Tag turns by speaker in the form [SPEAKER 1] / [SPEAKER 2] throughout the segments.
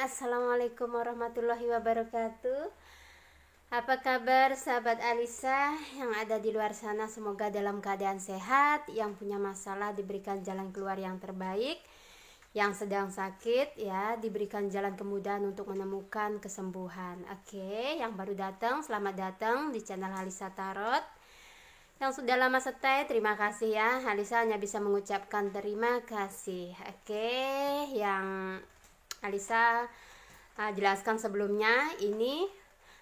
[SPEAKER 1] Assalamualaikum warahmatullahi wabarakatuh. Apa kabar sahabat Alisa yang ada di luar sana? Semoga dalam keadaan sehat. Yang punya masalah diberikan jalan keluar yang terbaik. Yang sedang sakit ya diberikan jalan kemudahan untuk menemukan kesembuhan. Oke, yang baru datang selamat datang di channel Alisa Tarot. Yang sudah lama stay, terima kasih ya. Alisa hanya bisa mengucapkan terima kasih. Oke, yang Alisa jelaskan sebelumnya, ini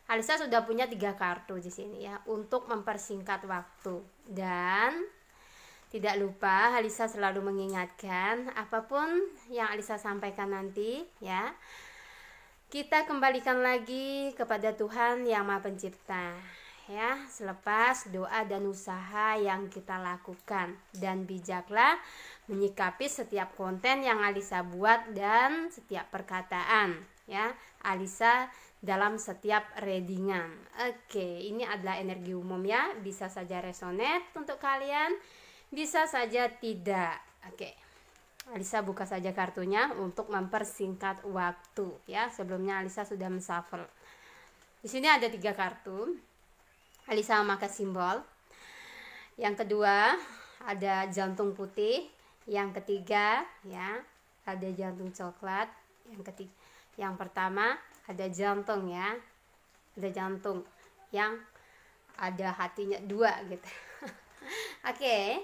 [SPEAKER 1] Alisa sudah punya 3 kartu di sini ya untuk mempersingkat waktu. Dan tidak lupa Alisa selalu mengingatkan apapun yang Alisa sampaikan nanti ya, kita kembalikan lagi kepada Tuhan yang Maha Pencipta ya, selepas doa dan usaha yang kita lakukan. Dan bijaklah menyikapi setiap konten yang Alisa buat dan setiap perkataan ya Alisa dalam setiap readingan. Oke, ini adalah energi umum ya, bisa saja resonate untuk kalian, bisa saja tidak. Oke, Alisa buka saja kartunya untuk mempersingkat waktu ya. Sebelumnya Alisa sudah menshuffle. Di sini ada 3 kartu. Alisa memakai simbol. Yang kedua ada jantung putih. Yang ketiga ya ada jantung coklat. Yang pertama ada jantung ya, ada jantung yang ada hatinya 2 gitu. Oke.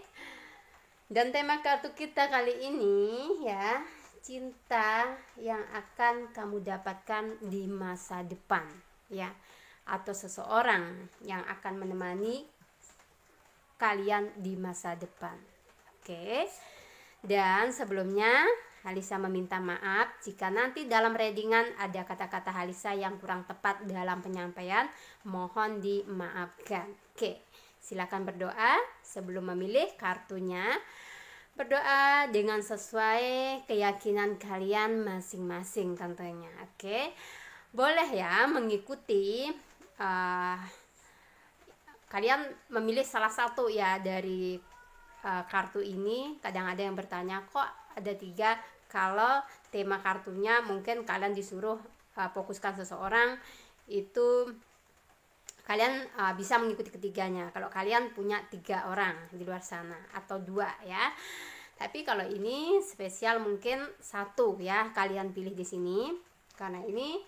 [SPEAKER 1] Dan tema kartu kita kali ini ya, cinta yang akan kamu dapatkan di masa depan ya, atau seseorang yang akan menemani kalian di masa depan. Oke. Dan sebelumnya Alisa meminta maaf jika nanti dalam readingan ada kata-kata Alisa yang kurang tepat dalam penyampaian, mohon dimaafkan. Oke, silakan berdoa sebelum memilih kartunya. Berdoa dengan sesuai keyakinan kalian masing-masing tentunya. Oke, boleh ya mengikuti, kalian memilih salah satu ya dari kartu ini. Kadang ada yang bertanya, kok ada 3? Kalau tema kartunya mungkin kalian disuruh fokuskan seseorang, itu kalian bisa mengikuti ketiganya kalau kalian punya 3 orang di luar sana, atau 2 ya. Tapi kalau ini spesial mungkin 1 ya kalian pilih di sini, karena ini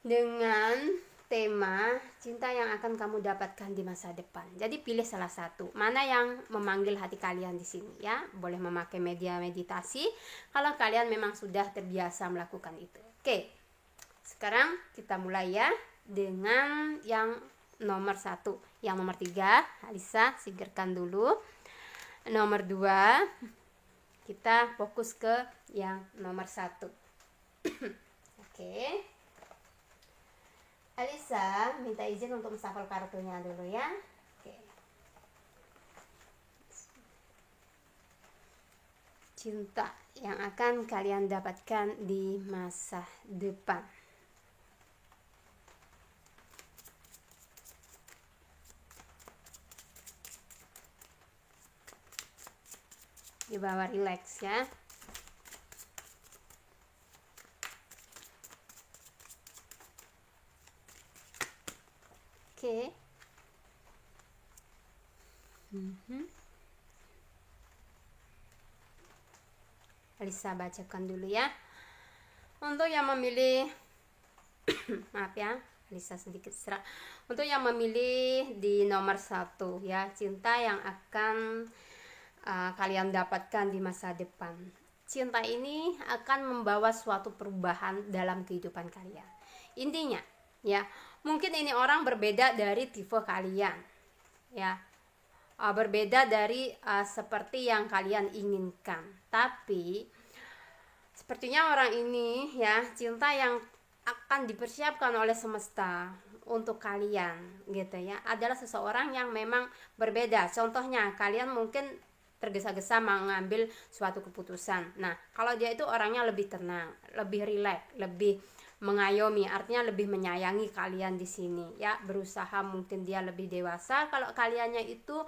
[SPEAKER 1] dengan tema cinta yang akan kamu dapatkan di masa depan. Jadi pilih salah satu, mana yang memanggil hati kalian di sini ya. Boleh memakai media meditasi kalau kalian memang sudah terbiasa melakukan itu. Oke, sekarang kita mulai ya dengan yang nomor 1. Yang nomor 3 Alisa singkirkan dulu. Nomor 2 kita fokus ke yang nomor 1. Oke, Alisa minta izin untuk menshuffle kartunya dulu ya. Oke. Cinta yang akan kalian dapatkan di masa depan. Di bawah relax ya. Oke. Alisa bacakan dulu ya. Untuk yang memilih maaf ya, Alisa sedikit serak. Untuk yang memilih di nomor 1 ya, cinta yang akan kalian dapatkan di masa depan. Cinta ini akan membawa suatu perubahan dalam kehidupan kalian. Intinya ya, mungkin ini orang berbeda dari tipe kalian ya, berbeda dari seperti yang kalian inginkan. Tapi sepertinya orang ini ya, cinta yang akan dipersiapkan oleh semesta untuk kalian gitu ya, adalah seseorang yang memang berbeda. Contohnya kalian mungkin tergesa-gesa mengambil suatu keputusan. Nah, kalau dia itu orangnya lebih tenang, lebih rileks, lebih mengayomi, artinya lebih menyayangi kalian di sini ya. Berusaha mungkin dia lebih dewasa. Kalau kaliannya itu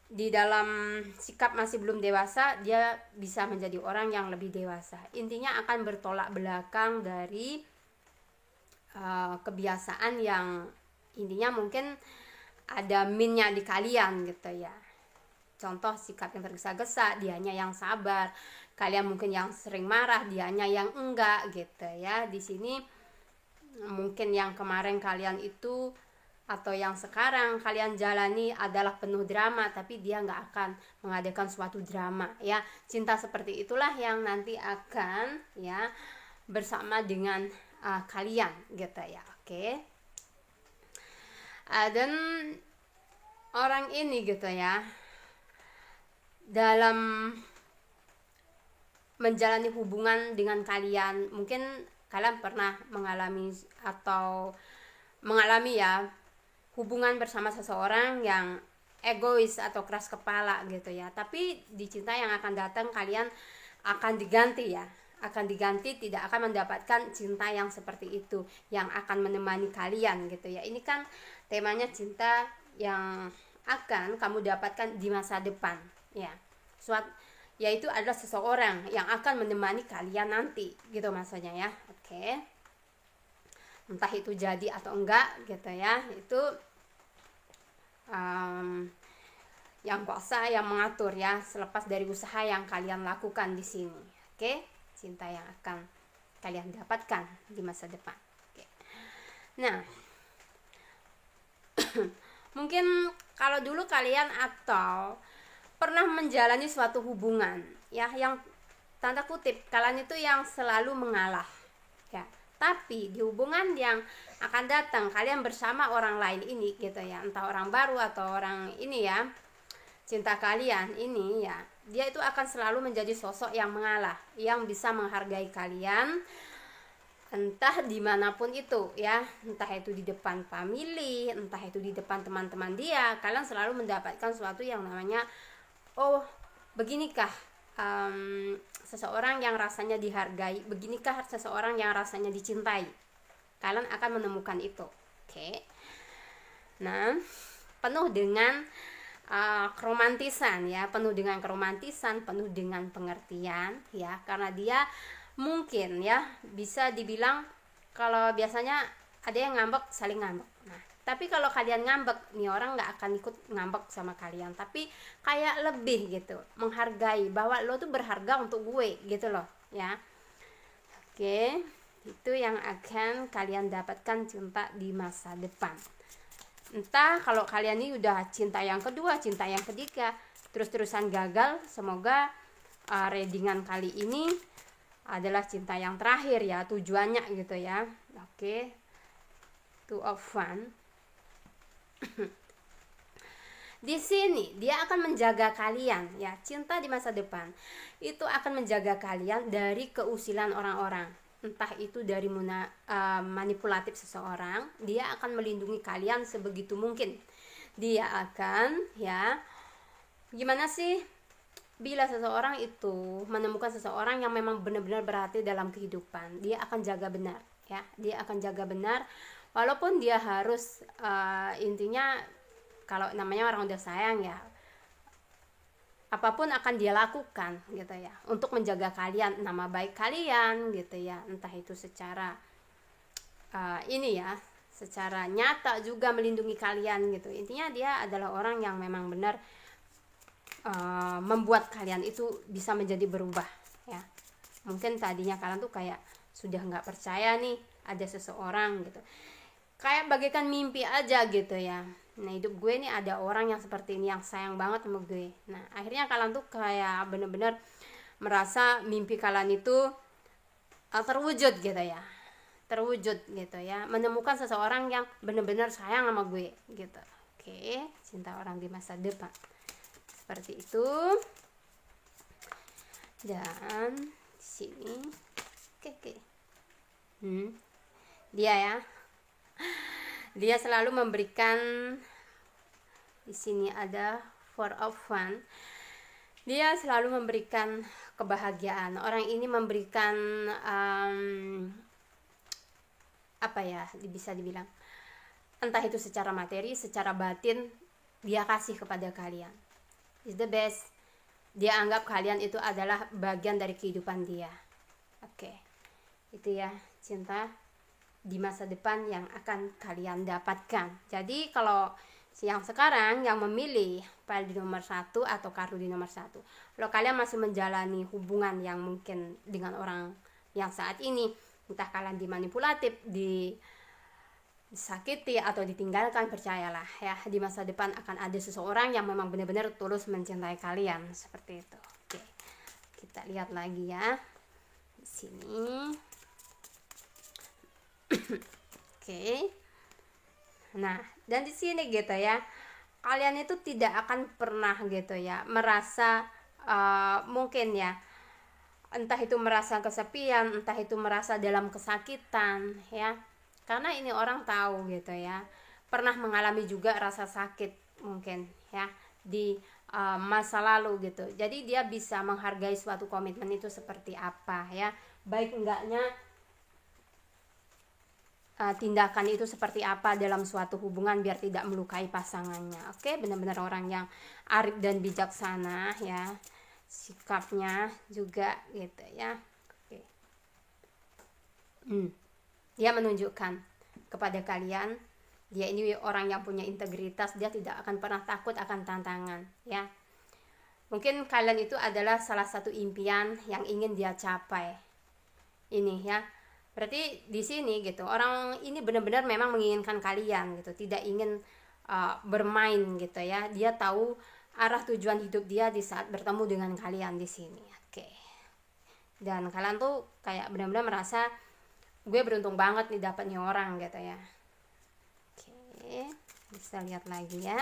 [SPEAKER 1] di dalam sikap masih belum dewasa, dia bisa menjadi orang yang lebih dewasa. Intinya akan bertolak belakang dari kebiasaan yang intinya mungkin ada minnya di kalian gitu ya. Contoh sikap yang tergesa-gesa, dianya yang sabar. Kalian mungkin yang sering marah, dianya yang enggak gitu ya. Di sini mungkin yang kemarin kalian itu atau yang sekarang kalian jalani adalah penuh drama, tapi dia nggak akan mengadakan suatu drama ya. Cinta seperti itulah yang nanti akan ya bersama dengan kalian gitu ya. Oke. Dan orang ini gitu ya, dalam menjalani hubungan dengan kalian, mungkin kalian pernah mengalami atau mengalami ya hubungan bersama seseorang yang egois atau keras kepala gitu ya. Tapi di cinta yang akan datang kalian akan diganti ya, akan diganti, tidak akan mendapatkan cinta yang seperti itu yang akan menemani kalian gitu ya. Ini kan temanya cinta yang akan kamu dapatkan di masa depan ya. Yaitu adalah seseorang yang akan menemani kalian nanti gitu maksudnya ya. Oke. Entah itu jadi atau enggak gitu ya, itu yang kuasa yang mengatur ya, selepas dari usaha yang kalian lakukan di sini. Oke. Cinta yang akan kalian dapatkan di masa depan. Oke. Nah, mungkin kalau dulu kalian atau pernah menjalani suatu hubungan ya, yang tanda kutip kalian itu yang selalu mengalah ya, tapi di hubungan yang akan datang kalian bersama orang lain ini gitu ya, entah orang baru atau orang ini ya, cinta kalian ini ya, dia itu akan selalu menjadi sosok yang mengalah, yang bisa menghargai kalian entah dimanapun itu ya, entah itu di depan family, entah itu di depan teman-teman dia, kalian selalu mendapatkan sesuatu yang namanya oh beginikah seseorang yang rasanya dihargai, beginikah seseorang yang rasanya dicintai. Kalian akan menemukan itu. Oke. Nah, penuh dengan keromantisan ya, penuh dengan keromantisan, penuh dengan pengertian ya, karena dia mungkin ya bisa dibilang kalau biasanya ada yang ngambek, saling ngambek. Nah, tapi kalau kalian ngambek, nih orang nggak akan ikut ngambek sama kalian, tapi kayak lebih gitu menghargai bahwa lo tuh berharga untuk gue gitu loh ya. Oke, itu yang akan kalian dapatkan cinta di masa depan. Entah kalau kalian ini udah cinta yang kedua, cinta yang ketiga, terus-terusan gagal, semoga readingan kali ini adalah cinta yang terakhir ya, tujuannya gitu ya. Oke. Two of One. Di sini dia akan menjaga kalian ya, cinta di masa depan itu akan menjaga kalian dari keusilan orang-orang, entah itu dari manipulatif seseorang. Dia akan melindungi kalian sebegitu mungkin. Dia akan ya, gimana sih, bila seseorang itu menemukan seseorang yang memang benar-benar berarti dalam kehidupan, dia akan jaga benar ya, dia akan jaga benar. Walaupun dia harus intinya kalau namanya orang udah sayang ya, apapun akan dia lakukan gitu ya, untuk menjaga kalian, nama baik kalian gitu ya, entah itu secara ini ya, secara nyata juga melindungi kalian gitu. Intinya dia adalah orang yang memang benar membuat kalian itu bisa menjadi berubah ya. Mungkin tadinya kalian tuh kayak sudah nggak percaya nih ada seseorang gitu, kayak bagaikan mimpi aja gitu ya. Nah, hidup gue nih ada orang yang seperti ini, yang sayang banget sama gue. Nah, akhirnya kalian tuh kayak bener-bener merasa mimpi kalian itu terwujud gitu ya, terwujud gitu ya, menemukan seseorang yang bener-bener sayang sama gue gitu. Oke, cinta orang di masa depan seperti itu. Dan di sini oke. Dia ya, dia selalu memberikan, di sini ada Four of One. Dia selalu memberikan kebahagiaan. Orang ini memberikan apa ya, bisa dibilang entah itu secara materi, secara batin, dia kasih kepada kalian. is the best. Dia anggap kalian itu adalah bagian dari kehidupan dia. Oke, itu ya cinta di masa depan yang akan kalian dapatkan. Jadi kalau yang sekarang yang memilih file di nomor 1 atau kartu di nomor 1, kalau kalian masih menjalani hubungan yang mungkin dengan orang yang saat ini, entah kalian dimanipulatif, disakiti atau ditinggalkan, percayalah ya, di masa depan akan ada seseorang yang memang benar-benar tulus mencintai kalian, seperti itu. Oke, kita lihat lagi ya di sini. Oke. Nah, dan di sini gitu ya, kalian itu tidak akan pernah gitu ya merasa mungkin ya, entah itu merasa kesepian, entah itu merasa dalam kesakitan ya. Karena ini orang tahu gitu ya, pernah mengalami juga rasa sakit mungkin ya di masa lalu gitu. Jadi dia bisa menghargai suatu komitmen itu seperti apa ya, baik enggaknya tindakan itu seperti apa dalam suatu hubungan biar tidak melukai pasangannya. Oke, benar-benar orang yang arif dan bijaksana ya, sikapnya juga gitu ya. Oke. Dia menunjukkan kepada kalian, dia ini orang yang punya integritas, dia tidak akan pernah takut akan tantangan ya. Mungkin kalian itu adalah salah satu impian yang ingin dia capai. Ini ya. Berarti di sini gitu, orang ini benar-benar memang menginginkan kalian gitu, tidak ingin bermain gitu ya. Dia tahu arah tujuan hidup dia di saat bertemu dengan kalian di sini. Oke. Dan kalian tuh kayak benar-benar merasa, gue beruntung banget nih dapatnya orang gitu ya. Oke, bisa lihat lagi ya.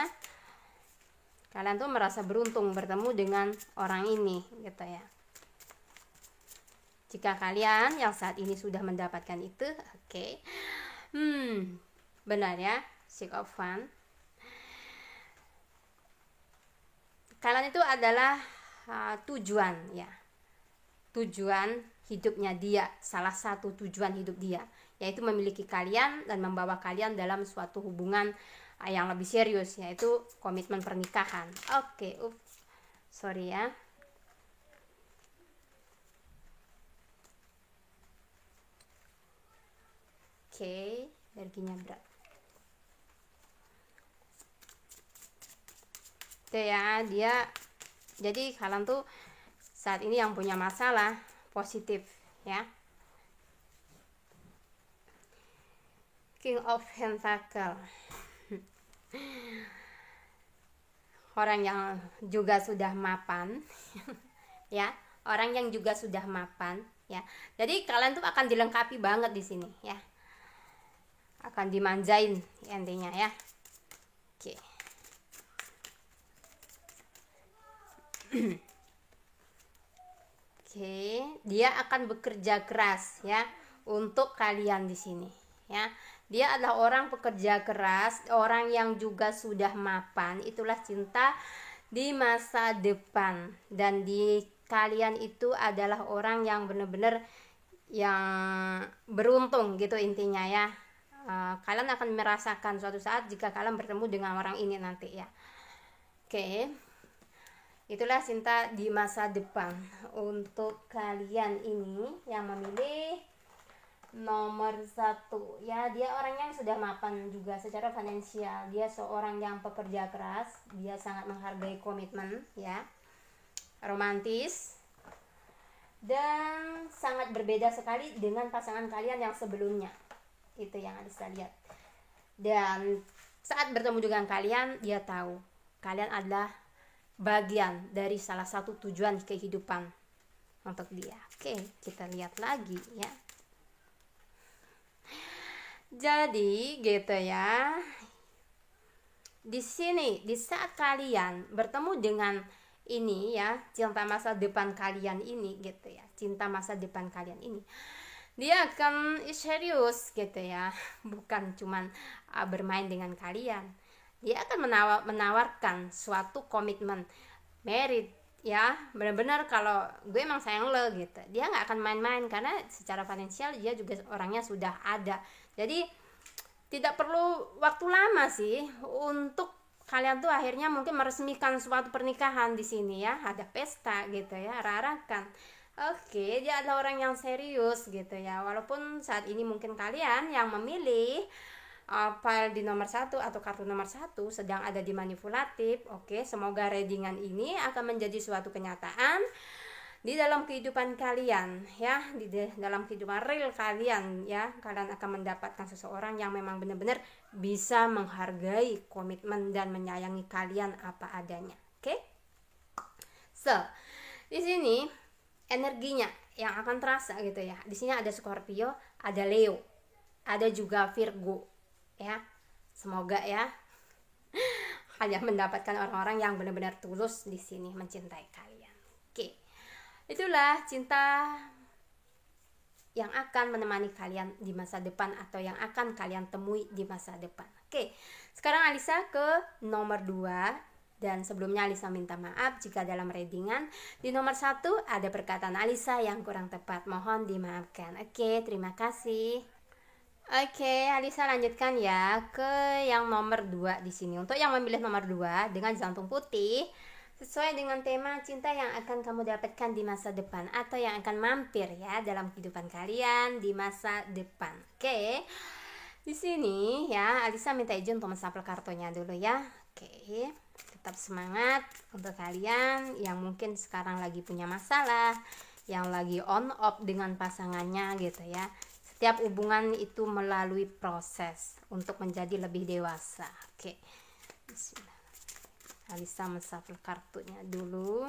[SPEAKER 1] Kalian tuh merasa beruntung bertemu dengan orang ini gitu ya. Jika kalian yang saat ini sudah mendapatkan itu, oke. Benar ya, Six of Wands. Kalian itu adalah tujuan ya. Tujuan hidupnya dia, salah satu tujuan hidup dia, yaitu memiliki kalian dan membawa kalian dalam suatu hubungan yang lebih serius, yaitu komitmen pernikahan. Oke, sorry ya. Oke, energinya berat. Itu ya, dia jadi kalian tuh saat ini yang punya masalah positif ya. King of Pentacle. Orang yang juga sudah mapan ya, orang yang juga sudah mapan ya. Jadi kalian tuh akan dilengkapi banget di sini ya. Akan dimanjain intinya ya. Oke. Oke, dia akan bekerja keras ya untuk kalian di sini ya. Dia adalah orang pekerja keras, orang yang juga sudah mapan. Itulah cinta di masa depan. Dan di kalian itu adalah orang yang benar-benar yang beruntung gitu intinya ya. Kalian akan merasakan suatu saat jika kalian bertemu dengan orang ini nanti ya. Oke. Itulah cinta di masa depan untuk kalian ini yang memilih nomor 1 ya. Dia orang yang sudah mapan juga secara finansial. Dia seorang yang pekerja keras, dia sangat menghargai komitmen ya, romantis, dan sangat berbeda sekali dengan pasangan kalian yang sebelumnya. Itu yang Alisa lihat. Dan saat bertemu dengan kalian, dia tahu kalian adalah bagian dari salah satu tujuan kehidupan untuk dia. Oke, kita lihat lagi ya. Jadi gitu ya. Di sini di saat kalian bertemu dengan ini ya, cinta masa depan kalian ini gitu ya. Cinta masa depan kalian ini, dia akan serius gitu ya, bukan cuman bermain dengan kalian. Dia akan menawarkan suatu komitmen married ya, benar-benar kalau gue emang sayang lo gitu. Dia nggak akan main-main karena secara finansial dia juga orangnya sudah ada. Jadi tidak perlu waktu lama sih untuk kalian tuh akhirnya mungkin meresmikan suatu pernikahan di sini ya, ada pesta gitu ya, arak-arakan. Oke, dia adalah orang yang serius gitu ya. Walaupun saat ini mungkin kalian yang memilih file di nomor 1 atau kartu nomor 1 sedang ada di manipulatif. Oke, semoga readingan ini akan menjadi suatu kenyataan di dalam kehidupan kalian ya, di dalam kehidupan real kalian ya. Kalian akan mendapatkan seseorang yang memang benar-benar bisa menghargai komitmen dan menyayangi kalian apa adanya. Oke? So, di sini energinya yang akan terasa gitu ya. Di sini ada Scorpio, ada Leo, ada juga Virgo ya. Semoga ya hanya mendapatkan orang-orang yang benar-benar tulus di sini mencintai kalian. Oke. Itulah cinta yang akan menemani kalian di masa depan atau yang akan kalian temui di masa depan. Oke. Sekarang Alisa ke nomor 2. Dan sebelumnya Alisa minta maaf jika dalam readingan di nomor 1 ada perkataan Alisa yang kurang tepat, mohon dimaafkan. Oke, terima kasih. Oke, Alisa lanjutkan ya ke yang nomor 2 di sini. Untuk yang memilih nomor 2 dengan jantung putih, sesuai dengan tema cinta yang akan kamu dapatkan di masa depan atau yang akan mampir ya dalam kehidupan kalian di masa depan. Oke. Di sini ya, Alisa minta izin untuk mensampel kartunya dulu ya. Oke. Tetap semangat untuk kalian yang mungkin sekarang lagi punya masalah, yang lagi on off dengan pasangannya gitu ya. Setiap hubungan itu melalui proses untuk menjadi lebih dewasa. Oke. Bismillah. Alisa menshuffle kartunya dulu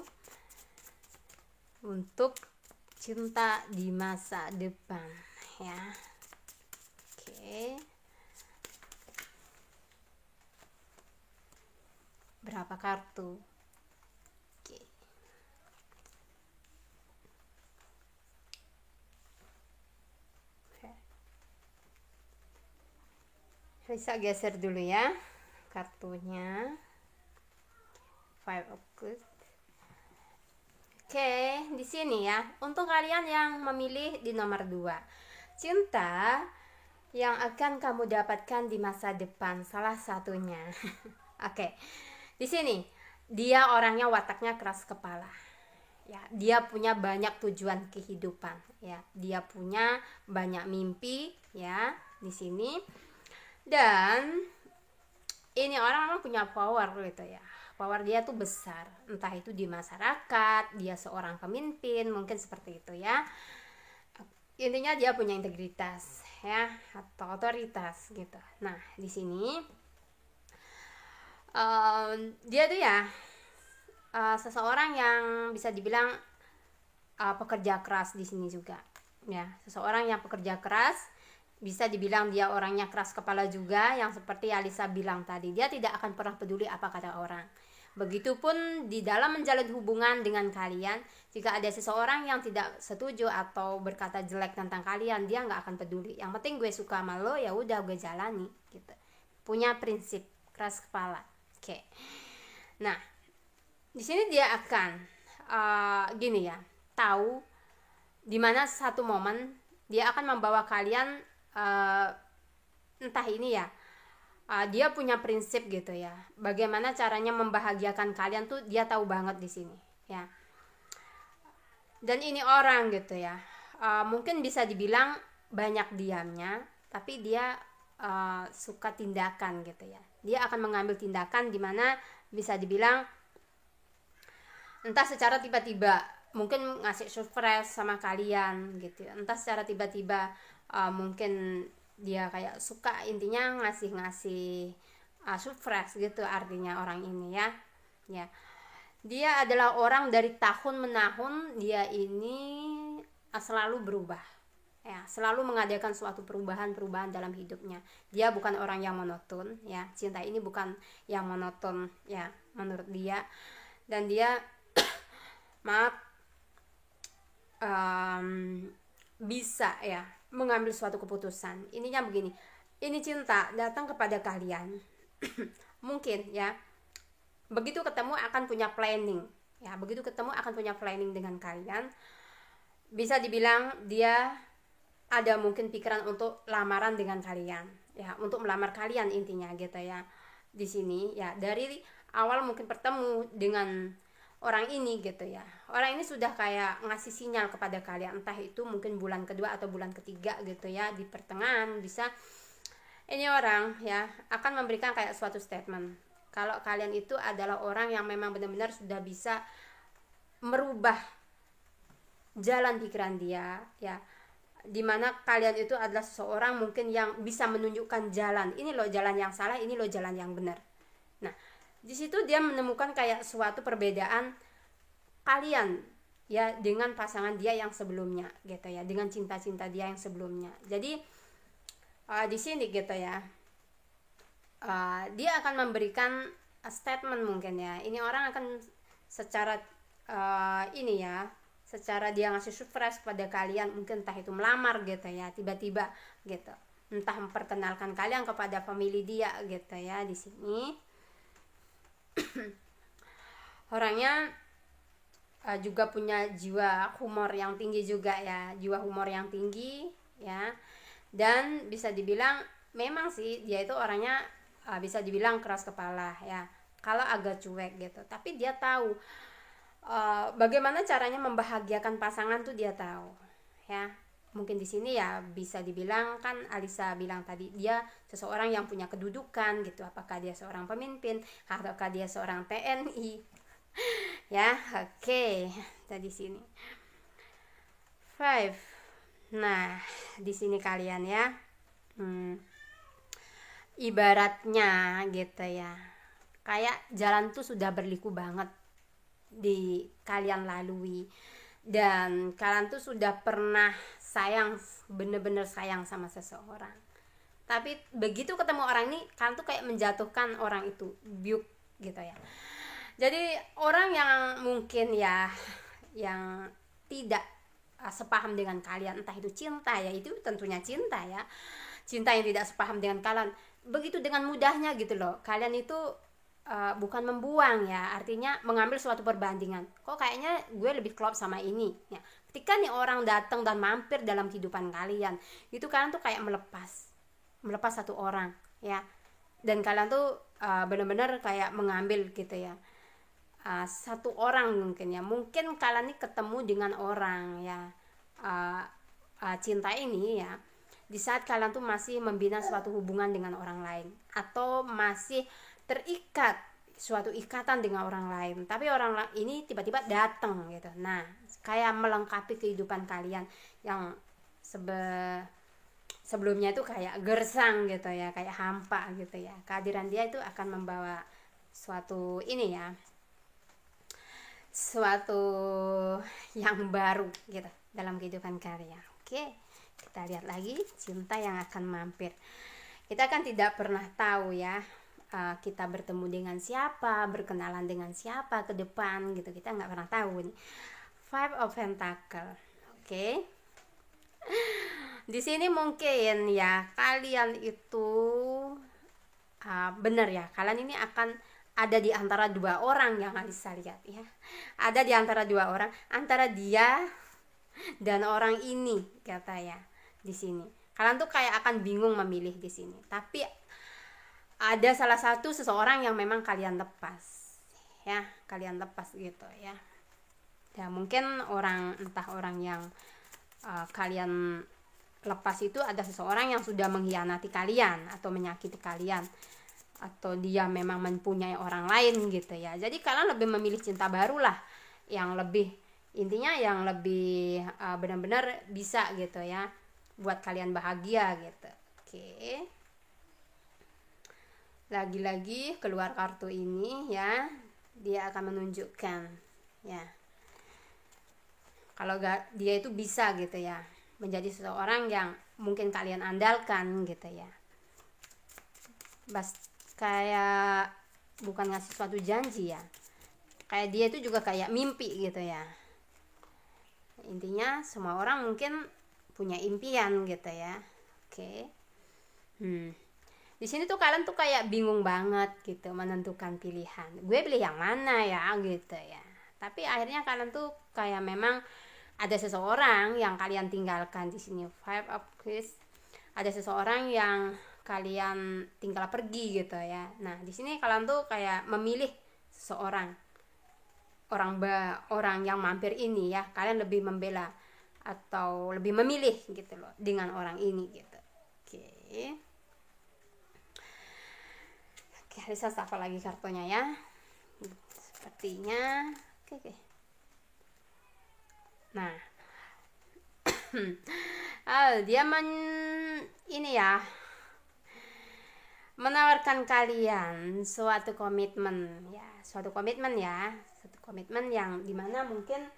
[SPEAKER 1] untuk cinta di masa depan ya. Oke. Berapa kartu? Oke. Bisa geser dulu ya kartunya. Five of Cups. Oke, di sini ya. Untuk kalian yang memilih di nomor 2. Cinta yang akan kamu dapatkan di masa depan salah satunya. Oke. Di sini dia orangnya wataknya keras kepala. Ya, dia punya banyak tujuan kehidupan ya. Dia punya banyak mimpi ya di sini. Dan ini orang memang punya power gitu ya. Power dia tuh besar. Entah itu di masyarakat, dia seorang pemimpin, mungkin seperti itu ya. Intinya dia punya integritas ya atau otoritas gitu. Nah, di sini dia tuh ya seseorang yang bisa dibilang pekerja keras di sini juga ya. Seseorang yang pekerja keras, bisa dibilang dia orangnya keras kepala juga, yang seperti Alisa bilang tadi, dia tidak akan pernah peduli apa kata orang. Begitupun di dalam menjalin hubungan dengan kalian, jika ada seseorang yang tidak setuju atau berkata jelek tentang kalian, dia nggak akan peduli. Yang penting gue suka sama lo, ya udah gue jalani gitu. Punya prinsip, keras kepala. Oke. Nah, di sini dia akan gini ya, tahu dimana satu momen dia akan membawa kalian entah ini ya, dia punya prinsip gitu ya. Bagaimana caranya membahagiakan kalian tuh dia tahu banget di sini ya. Dan ini orang gitu ya, mungkin bisa dibilang banyak diamnya, tapi dia suka tindakan gitu ya. Dia akan mengambil tindakan dimana bisa dibilang entah secara tiba-tiba mungkin ngasih surprise sama kalian gitu ya. Entah secara tiba-tiba mungkin dia kayak suka, intinya ngasih surprise gitu artinya orang ini ya. Ya. Dia adalah orang dari tahun menahun, dia ini selalu berubah. Ya, selalu mengadakan suatu perubahan-perubahan dalam hidupnya. Dia bukan orang yang monoton ya. Cinta ini bukan yang monoton ya menurut dia. Dan dia maaf bisa ya mengambil suatu keputusan. Ininya begini, ini cinta datang kepada kalian mungkin ya, begitu ketemu akan punya planning ya, begitu ketemu akan punya planning dengan kalian. Bisa dibilang dia ada mungkin pikiran untuk lamaran dengan kalian ya, untuk melamar kalian intinya gitu ya. di sini ya, dari awal mungkin bertemu dengan orang ini gitu ya, orang ini sudah kayak ngasih sinyal kepada kalian, entah itu mungkin bulan kedua atau bulan ketiga gitu ya, di pertengahan bisa ini orang ya akan memberikan kayak suatu statement kalau kalian itu adalah orang yang memang benar-benar sudah bisa merubah jalan pikiran dia ya, dimana kalian itu adalah seseorang mungkin yang bisa menunjukkan jalan, ini loh jalan yang salah, ini loh jalan yang benar. Nah di situ dia menemukan kayak suatu perbedaan kalian ya dengan pasangan dia yang sebelumnya gitu ya, dengan cinta-cinta dia yang sebelumnya. Jadi di sini gitu ya, dia akan memberikan statement mungkin ya, ini orang akan secara ini ya, secara dia ngasih surprise kepada kalian, mungkin entah itu melamar gitu ya, tiba-tiba gitu, entah memperkenalkan kalian kepada family dia gitu ya. Di sini orangnya juga punya jiwa humor yang tinggi juga ya, jiwa humor yang tinggi ya, dan bisa dibilang memang sih dia itu orangnya bisa dibilang keras kepala ya, kalau agak cuek gitu, tapi dia tahu bagaimana caranya membahagiakan pasangan tuh dia tahu ya. Mungkin di sini ya bisa dibilang kan Alisa bilang tadi, dia seseorang yang punya kedudukan gitu, apakah dia seorang pemimpin ataukah dia seorang TNI ya. Oke. Tadi sini 5. Nah di sini kalian ya ibaratnya gitu ya, kayak jalan tuh sudah berliku banget di kalian lalui, dan kalian tuh sudah pernah sayang, bener-bener sayang sama seseorang, tapi begitu ketemu orang ini kalian tuh kayak menjatuhkan orang itu, biuk gitu ya. Jadi orang yang mungkin ya yang tidak sepaham dengan kalian, entah itu cinta ya, itu tentunya cinta ya, cinta yang tidak sepaham dengan kalian, begitu dengan mudahnya gitu loh kalian itu bukan membuang ya, artinya mengambil suatu perbandingan, kok kayaknya gue lebih klop sama ini ya. Ketika nih orang datang dan mampir dalam kehidupan kalian, itu kalian tuh kayak melepas satu orang ya, dan kalian tuh benar-benar kayak mengambil gitu ya satu orang mungkin ya, mungkin kalian nih ketemu dengan orang ya cinta ini ya, di saat kalian tuh masih membina suatu hubungan dengan orang lain, atau masih terikat suatu ikatan dengan orang lain, tapi orang ini tiba-tiba datang gitu. Nah kayak melengkapi kehidupan kalian yang sebelumnya itu kayak gersang gitu ya, kayak hampa gitu ya. Kehadiran dia itu akan membawa suatu ini ya, suatu yang baru gitu dalam kehidupan kalian. Oke, kita lihat lagi cinta yang akan mampir. Kita kan tidak pernah tahu ya kita bertemu dengan siapa, berkenalan dengan siapa ke depan gitu, kita nggak pernah tahu nih. 5 of Pentacle. Oke. Di sini mungkin ya kalian itu benar ya, kalian ini akan ada di antara dua orang yang Alisa lihat ya, ada di antara dua orang, antara dia dan orang ini kata ya. Di sini kalian tuh kayak akan bingung memilih di sini, tapi ada salah satu seseorang yang memang kalian lepas ya, kalian lepas gitu ya. Ya mungkin entah orang yang kalian lepas itu ada seseorang yang sudah mengkhianati kalian atau menyakiti kalian, atau dia memang mempunyai orang lain gitu ya. Jadi kalian lebih memilih cinta baru lah, yang lebih intinya yang lebih benar-benar bisa gitu ya buat kalian bahagia gitu. Oke. Lagi-lagi keluar kartu ini ya, dia akan menunjukkan ya kalau dia itu bisa gitu ya menjadi seseorang yang mungkin kalian andalkan gitu ya. Kayak bukan ngasih suatu janji ya, kayak dia itu juga kayak mimpi gitu ya. Intinya semua orang mungkin punya impian gitu ya. Oke. Di sini tuh kalian tuh kayak bingung banget gitu menentukan pilihan, gue pilih yang mana ya gitu ya. Tapi akhirnya kalian tuh kayak memang ada seseorang yang kalian tinggalkan. Di sini 5 of Cups, ada seseorang yang kalian tinggal pergi gitu ya. Nah di sini kalian tuh kayak memilih seseorang, orang yang mampir ini ya, kalian lebih membela atau lebih memilih gitu loh dengan orang ini gitu. Oke, Alisa shuffle lagi kartunya ya. Sepertinya oke. Nah, dia ini ya, menawarkan kalian suatu komitmen ya, suatu komitmen yang dimana mungkin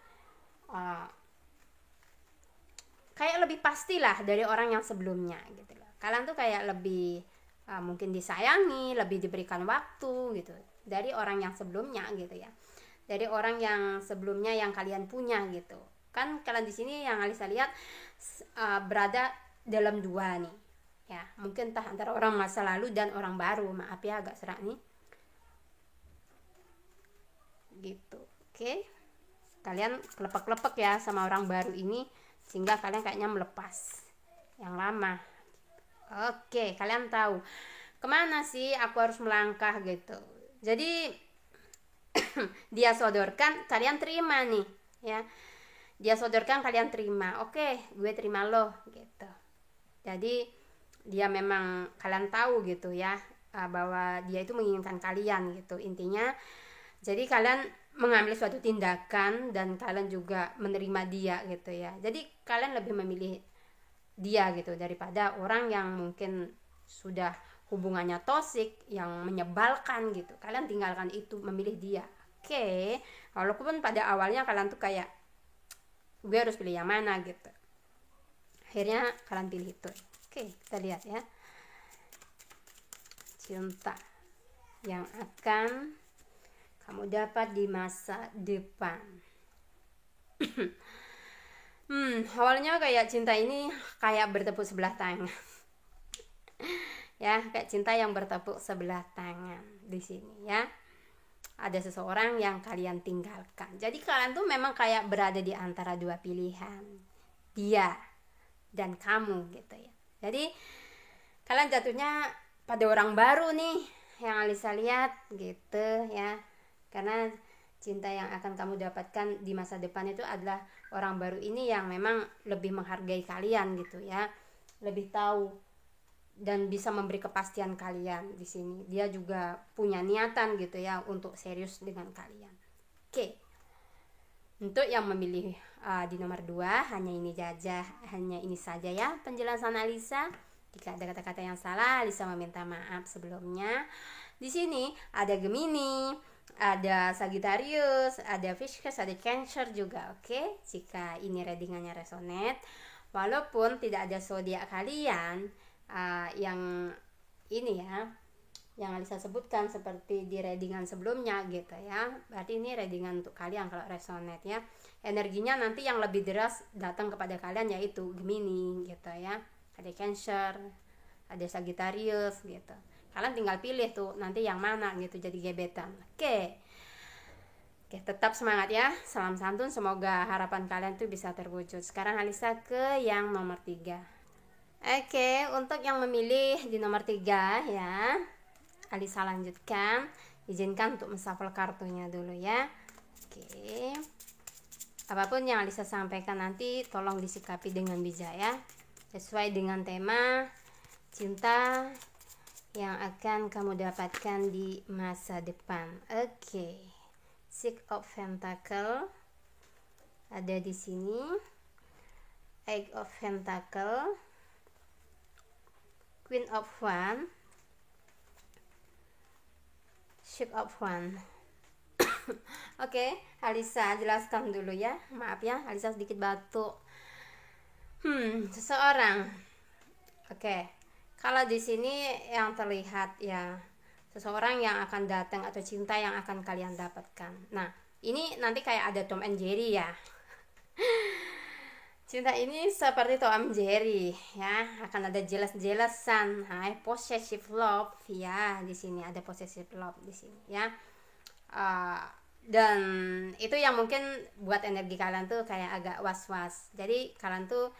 [SPEAKER 1] kayak lebih pastilah dari orang yang sebelumnya gitu loh. Kalian tuh kayak lebih mungkin disayangi, lebih diberikan waktu gitu dari orang yang sebelumnya gitu ya, dari orang yang sebelumnya yang kalian punya gitu kan. Kalian di sini yang Alisa lihat berada dalam dua nih ya, mungkin entah antara orang masa lalu dan orang baru. Maaf ya agak serak nih gitu. Oke, kalian kelepek-kelepek ya sama orang baru ini sehingga kalian kayaknya melepas yang lama. Oke, kalian tahu kemana sih aku harus melangkah gitu. Jadi dia sodorkan, kalian terima nih ya. Dia sodorkan, kalian terima. Oke, gue terima lo gitu. Jadi dia memang kalian tahu gitu ya, bahwa dia itu menginginkan kalian gitu intinya. Jadi kalian mengambil suatu tindakan dan kalian juga menerima dia gitu ya. Jadi kalian lebih memilih dia gitu daripada orang yang mungkin sudah hubungannya toksik yang menyebalkan gitu. Kalian tinggalkan itu, memilih dia. Oke, walaupun pada awalnya kalian tuh kayak gue harus pilih yang mana gitu, akhirnya kalian pilih itu. Oke, kita lihat ya, cinta yang akan kamu dapat di masa depan. Awalnya kayak cinta ini kayak bertepuk sebelah tangan. Ya, kayak cinta yang bertepuk sebelah tangan di sini ya. Ada seseorang yang kalian tinggalkan. Jadi kalian tuh memang kayak berada di antara dua pilihan, dia dan kamu gitu ya. Jadi kalian jatuhnya pada orang baru nih yang Alisa lihat gitu ya. Karena cinta yang akan kamu dapatkan di masa depan itu adalah orang baru ini yang memang lebih menghargai kalian gitu ya, lebih tahu dan bisa memberi kepastian kalian di sini. Dia juga punya niatan gitu ya untuk serius dengan kalian. Oke. Untuk yang memilih di nomor 2, hanya ini saja ya penjelasan Alisa. Jika ada kata-kata yang salah, Alisa meminta maaf sebelumnya. Di sini ada Gemini, ada Sagittarius, ada Pisces, ada Cancer juga. Oke. Jika ini readingannya resonate, walaupun tidak ada zodiak kalian yang ini ya, yang Alisa sebutkan seperti di readingan sebelumnya gitu ya, berarti ini readingan untuk kalian kalau resonate ya. Energinya nanti yang lebih deras datang kepada kalian yaitu Gemini gitu ya, ada Cancer, ada Sagittarius gitu. Kalian tinggal pilih tuh nanti yang mana gitu jadi gebetan. Oke, tetap semangat ya. Salam santun, semoga harapan kalian tuh bisa terwujud. Sekarang Alisa ke yang nomor 3. Oke, untuk yang memilih di nomor 3 ya, Alisa lanjutkan. Izinkan untuk menshuffle kartunya dulu ya. Oke, apapun yang Alisa sampaikan nanti tolong disikapi dengan bijak ya, sesuai dengan tema cinta yang akan kamu dapatkan di masa depan. Oke, Six of Pentacle ada di sini, Eight of Pentacle, Queen of Wands, Ship of Wands. Oke, Alisa jelaskan dulu ya. Maaf ya, Alisa sedikit batuk. Seseorang. Oke, kalau di sini yang terlihat ya, seseorang yang akan datang atau cinta yang akan kalian dapatkan. Nah, ini nanti kayak ada Tom and Jerry ya. Cinta ini seperti Tom Jerry ya, akan ada jelas-jelasan, possessive love ya, di sini ada possessive love di sini ya. Dan itu yang mungkin buat energi kalian tuh kayak agak was-was. Jadi kalian tuh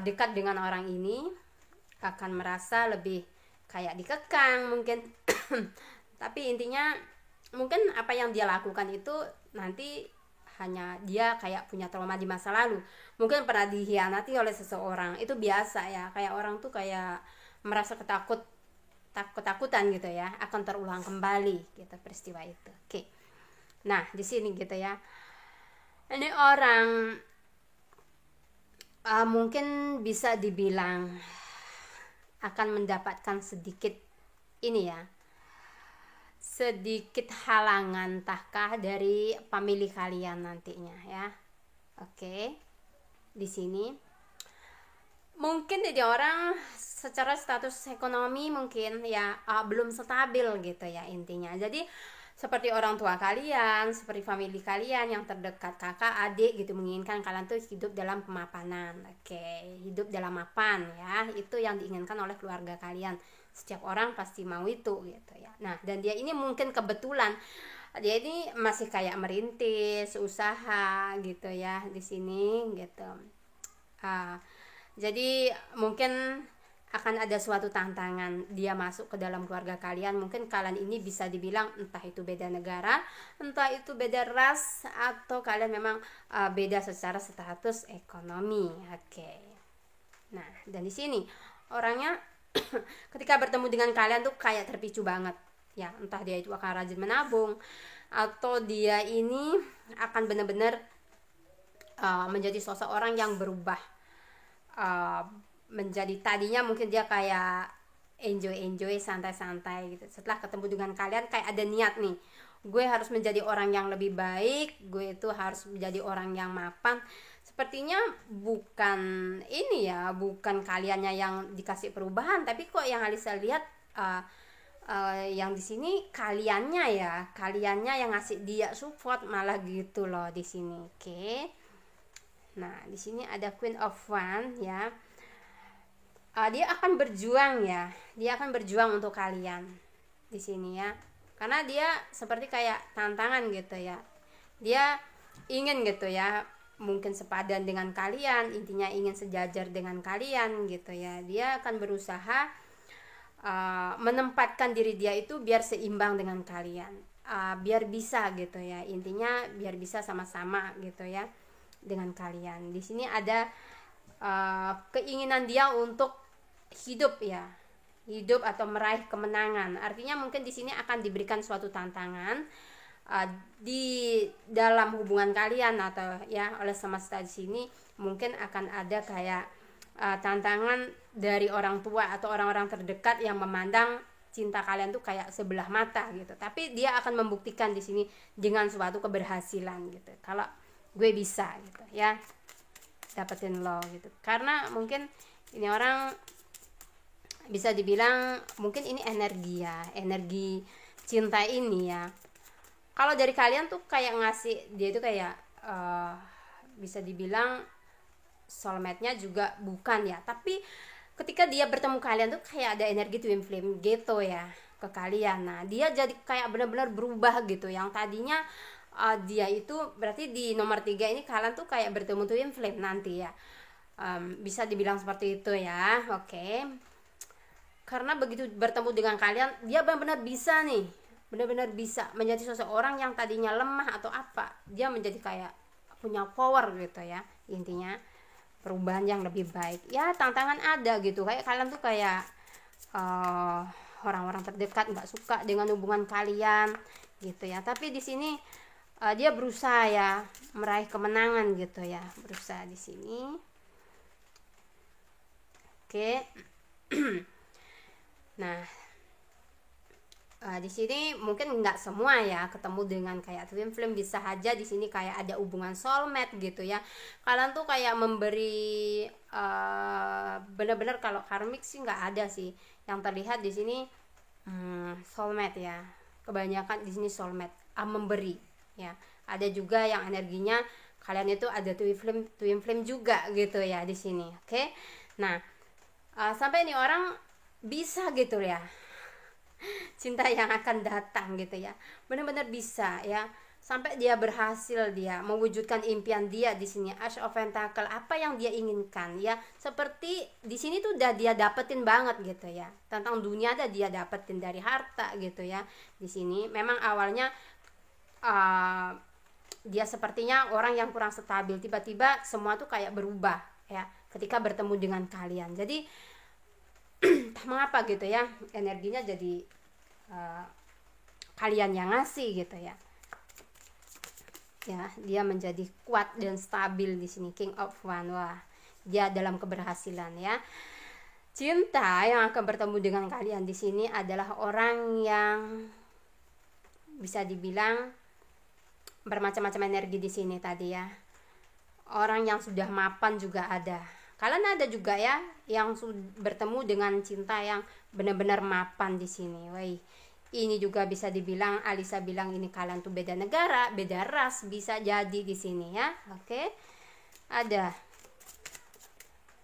[SPEAKER 1] dekat dengan orang ini akan merasa lebih kayak dikekang mungkin. Tapi intinya mungkin apa yang dia lakukan itu nanti hanya dia kayak punya trauma di masa lalu, mungkin pernah dikhianati oleh seseorang. Itu biasa ya, kayak orang tuh kayak merasa ketakutan gitu ya, akan terulang kembali gitu peristiwa itu. Oke. Nah, di sini gitu ya. Ini orang mungkin bisa dibilang akan mendapatkan sedikit ini ya, sedikit halangan tahkah dari family kalian nantinya ya. Oke. Di sini mungkin jadi orang secara status ekonomi mungkin ya belum stabil gitu ya intinya. Jadi seperti orang tua kalian, seperti family kalian yang terdekat, kakak, adik gitu, menginginkan kalian tuh hidup dalam kemapanan. Oke, hidup dalam mapan ya, itu yang diinginkan oleh keluarga kalian. Setiap orang pasti mau itu gitu ya. Nah, dan dia ini mungkin kebetulan dia ini masih kayak merintis usaha gitu ya di sini gitu. Jadi mungkin akan ada suatu tantangan dia masuk ke dalam keluarga kalian. Mungkin kalian ini bisa dibilang entah itu beda negara, entah itu beda ras, atau kalian memang beda secara status ekonomi. Oke. Nah, dan di sini orangnya ketika bertemu dengan kalian tuh kayak terpicu banget ya, entah dia itu akan rajin menabung atau dia ini akan benar-benar menjadi sosok orang yang berubah, menjadi tadinya mungkin dia kayak enjoy santai-santai gitu. Setelah ketemu dengan kalian kayak ada niat nih, gue harus menjadi orang yang lebih baik, gue itu harus menjadi orang yang mapan. Sepertinya bukan ini ya, bukan kaliannya yang dikasih perubahan, tapi kok yang Alisa lihat yang di sini kaliannya yang ngasih dia support malah gitu loh di sini. Oke. Nah, di sini ada Queen of Wands ya. Dia akan berjuang ya, dia akan berjuang untuk kalian di sini ya, karena dia seperti kayak tantangan gitu ya, dia ingin gitu ya, mungkin sepadan dengan kalian, intinya ingin sejajar dengan kalian gitu ya. Dia akan berusaha menempatkan diri dia itu biar seimbang dengan kalian, biar bisa gitu ya, intinya biar bisa sama-sama gitu ya dengan kalian. Di sini ada keinginan dia untuk hidup atau meraih kemenangan. Artinya mungkin di sini akan diberikan suatu tantangan di dalam hubungan kalian, atau ya oleh semesta di sini mungkin akan ada kayak tantangan dari orang tua atau orang-orang terdekat yang memandang cinta kalian tuh kayak sebelah mata gitu. Tapi dia akan membuktikan di sini dengan suatu keberhasilan gitu. Kalau gue bisa gitu ya, dapetin lo gitu. Karena mungkin ini orang bisa dibilang mungkin ini energi cinta ini ya. Kalau dari kalian tuh kayak ngasih dia itu kayak bisa dibilang soulmate-nya juga bukan ya, tapi ketika dia bertemu kalian tuh kayak ada energi twin flame gitu ya ke kalian. Nah, dia jadi kayak benar-benar berubah gitu. Yang tadinya dia itu berarti di nomor 3 ini kalian tuh kayak bertemu twin flame nanti ya. Bisa dibilang seperti itu ya. Oke. Karena begitu bertemu dengan kalian, dia benar-benar bisa nih, benar-benar bisa menjadi seseorang yang tadinya lemah atau apa, dia menjadi kayak punya power gitu ya. Intinya perubahan yang lebih baik ya. Tantangan ada gitu, kayak kalian tuh kayak orang-orang terdekat nggak suka dengan hubungan kalian gitu ya. Tapi di sini dia berusaha ya meraih kemenangan gitu ya, berusaha di sini. Oke. Nah, di sini mungkin nggak semua ya ketemu dengan kayak twin flame, bisa aja di sini kayak ada hubungan soulmate gitu ya. Kalian tuh kayak memberi benar-benar, kalau karmik sih nggak ada sih yang terlihat di sini. Soulmate ya, kebanyakan di sini soulmate memberi ya. Ada juga yang energinya kalian itu ada twin flame juga gitu ya di sini. Oke. Nah, sampai ini orang bisa gitu ya, cinta yang akan datang gitu ya, benar-benar bisa ya. sampai dia berhasil dia mewujudkan impian dia di sini. Ace of Pentacle, apa yang dia inginkan ya, seperti di sini tuh udah dia dapetin banget gitu ya, tentang dunia ada dia dapetin dari harta gitu ya. Di sini memang awalnya dia sepertinya orang yang kurang stabil, tiba-tiba semua tuh kayak berubah ya ketika bertemu dengan kalian. Jadi mengapa gitu ya, energinya jadi kalian yang ngasih gitu ya. Ya, dia menjadi kuat dan stabil di sini. King of Wands. Wah, dia dalam keberhasilan ya. Cinta yang akan bertemu dengan kalian di sini adalah orang yang bisa dibilang bermacam-macam energi di sini tadi ya. Orang yang sudah mapan juga ada. Kalian ada juga ya yang bertemu dengan cinta yang benar-benar mapan di sini. Woi, ini juga bisa dibilang, Alisa bilang ini kalian tuh beda negara, beda ras, bisa jadi di sini ya. Oke. Ada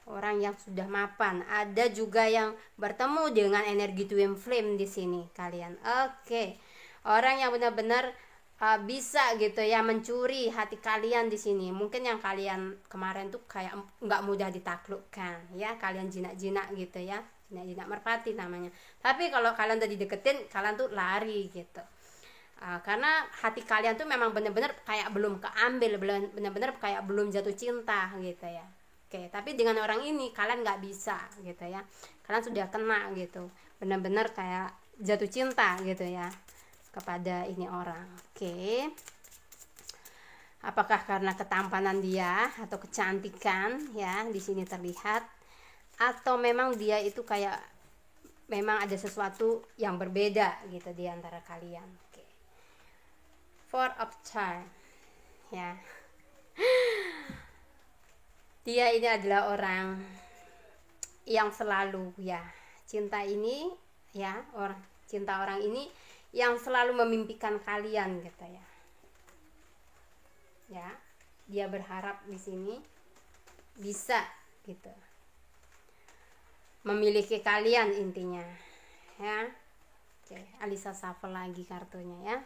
[SPEAKER 1] orang yang sudah mapan, ada juga yang bertemu dengan energi twin flame di sini kalian. Oke. Orang yang benar-benar bisa gitu ya mencuri hati kalian di sini. Mungkin yang kalian kemarin tuh kayak nggak mudah ditaklukkan ya, kalian jinak-jinak gitu ya, jinak merpati namanya. Tapi kalau kalian udah dideketin, kalian tuh lari gitu. Karena hati kalian tuh memang benar-benar kayak belum keambil, benar-benar kayak belum jatuh cinta gitu ya. Oke, tapi dengan orang ini kalian nggak bisa gitu ya. Kalian sudah kena gitu, benar-benar kayak jatuh cinta gitu ya kepada ini orang. Oke. Apakah karena ketampanan dia atau kecantikan ya di sini terlihat, atau memang dia itu kayak memang ada sesuatu yang berbeda gitu di antara kalian. Oke. Four of Charms ya. Dia ini adalah orang yang selalu ya, cinta ini ya, cinta orang ini yang selalu memimpikan kalian gitu ya. Ya, dia berharap di sini bisa gitu memiliki kalian intinya ya. Oke, Alisa shuffle lagi kartunya ya.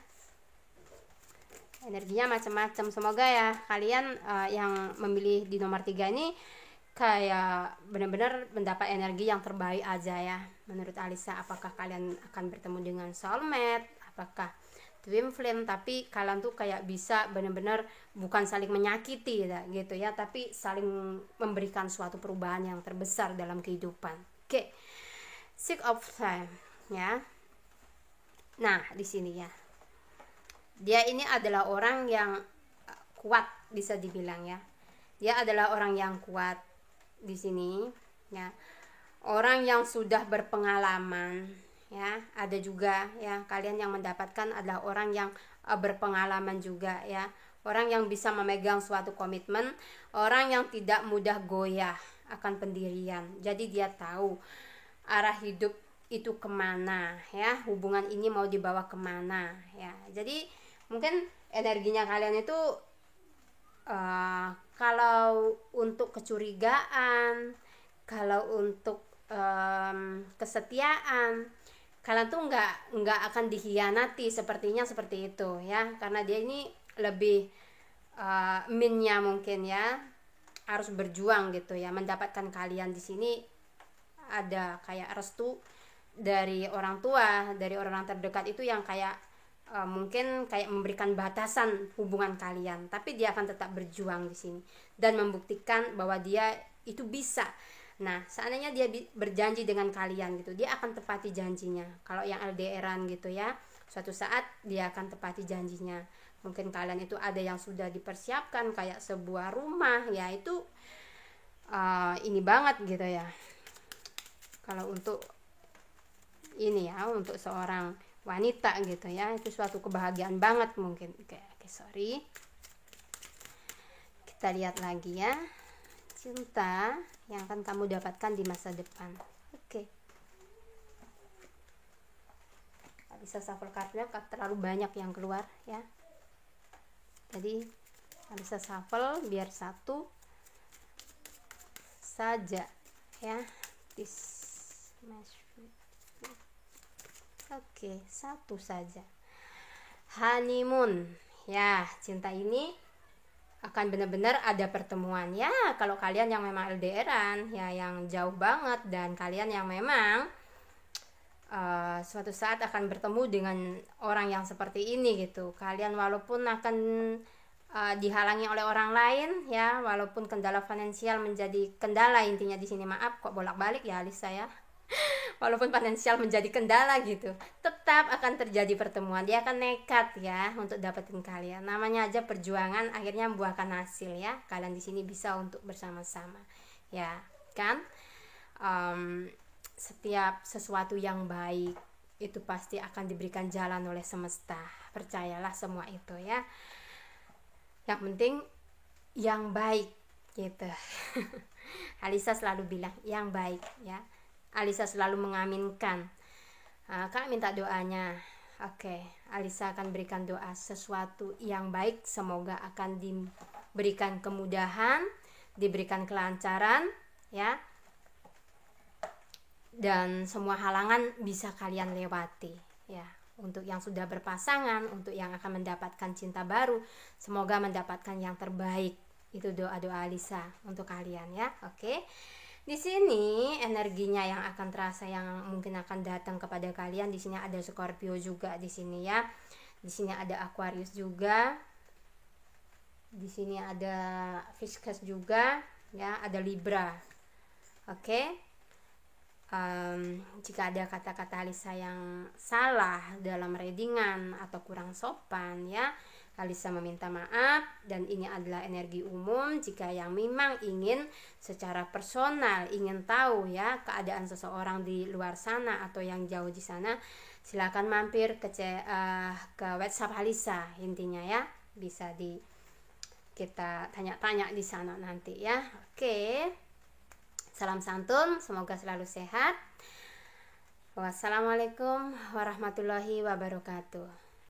[SPEAKER 1] Energinya macam-macam. Semoga ya kalian yang memilih di nomor 3 ini kayak benar-benar mendapat energi yang terbaik aja ya. Menurut Alisa, apakah kalian akan bertemu dengan soulmate, apakah twin flame, tapi kalian tuh kayak bisa benar-benar bukan saling menyakiti gitu ya, tapi saling memberikan suatu perubahan yang terbesar dalam kehidupan. Oke. Six of Time ya. Nah, di sini ya. Dia ini adalah orang yang kuat bisa dibilang ya. Dia adalah orang yang kuat di sini ya. Orang yang sudah berpengalaman ya. Ada juga ya kalian yang mendapatkan adalah orang yang berpengalaman juga ya. Orang yang bisa memegang suatu komitmen, orang yang tidak mudah goyah akan pendirian. Jadi dia tahu arah hidup itu kemana ya, hubungan ini mau dibawa kemana ya. Jadi mungkin energinya kalian itu kalau untuk kecurigaan, kalau untuk kesetiaan, kalian tuh nggak akan dikhianati, sepertinya seperti itu ya. Karena dia ini lebih minnya mungkin ya, harus berjuang gitu ya mendapatkan kalian. Di sini ada kayak restu dari orang tua, dari orang terdekat itu yang kayak mungkin kayak memberikan batasan hubungan kalian, tapi dia akan tetap berjuang di sini dan membuktikan bahwa dia itu bisa. Nah, seandainya dia berjanji dengan kalian gitu, dia akan tepati janjinya. Kalau yang LDRan gitu ya, suatu saat dia akan tepati janjinya. Mungkin kalian itu ada yang sudah dipersiapkan kayak sebuah rumah ya, itu ini banget gitu ya. Kalau untuk ini ya, untuk seorang wanita gitu ya, itu suatu kebahagiaan banget mungkin. Oke, sorry. Kita lihat lagi ya, cinta yang akan kamu dapatkan di masa depan. Oke. Bisa shuffle kartunya, terlalu banyak yang keluar ya. Jadi bisa shuffle biar satu saja ya. Oke, satu saja. Honeymoon ya cinta ini akan benar-benar ada pertemuan ya. Kalau kalian yang memang LDRan ya, yang jauh banget, dan kalian yang memang suatu saat akan bertemu dengan orang yang seperti ini gitu, kalian walaupun akan dihalangi oleh orang lain ya, walaupun kendala finansial menjadi kendala, intinya di sini maaf kok bolak-balik ya Alisa ya, walaupun finansial menjadi kendala gitu, tetap akan terjadi pertemuan. Dia akan nekat ya untuk dapetin kalian. Namanya aja perjuangan akhirnya membuahkan hasil ya. Kalian di sini bisa untuk bersama-sama ya kan. Setiap sesuatu yang baik itu pasti akan diberikan jalan oleh semesta, percayalah semua itu ya. Yang penting yang baik gitu. Alisa selalu bilang yang baik ya. Alisa selalu mengaminkan. Kak minta doanya. Oke, Alisa akan berikan doa sesuatu yang baik, semoga akan diberikan kemudahan, diberikan kelancaran ya. Dan semua halangan bisa kalian lewati ya. Untuk yang sudah berpasangan, untuk yang akan mendapatkan cinta baru, semoga mendapatkan yang terbaik. Itu doa-doa Alisa untuk kalian ya. Oke. Di sini energinya yang akan terasa, yang mungkin akan datang kepada kalian, di sini ada Scorpio juga di sini ya. Di sini ada Aquarius juga. Di sini ada Pisces juga ya, ada Libra. Oke. Jika ada kata-kata Alisa yang salah dalam readingan atau kurang sopan ya, Alisa meminta maaf. Dan ini adalah energi umum. Jika yang memang ingin secara personal, ingin tahu ya keadaan seseorang di luar sana atau yang jauh di sana, silakan mampir ke WhatsApp Alisa, intinya ya, bisa kita tanya-tanya di sana nanti ya. Oke. Salam santun, semoga selalu sehat. Wassalamualaikum warahmatullahi wabarakatuh.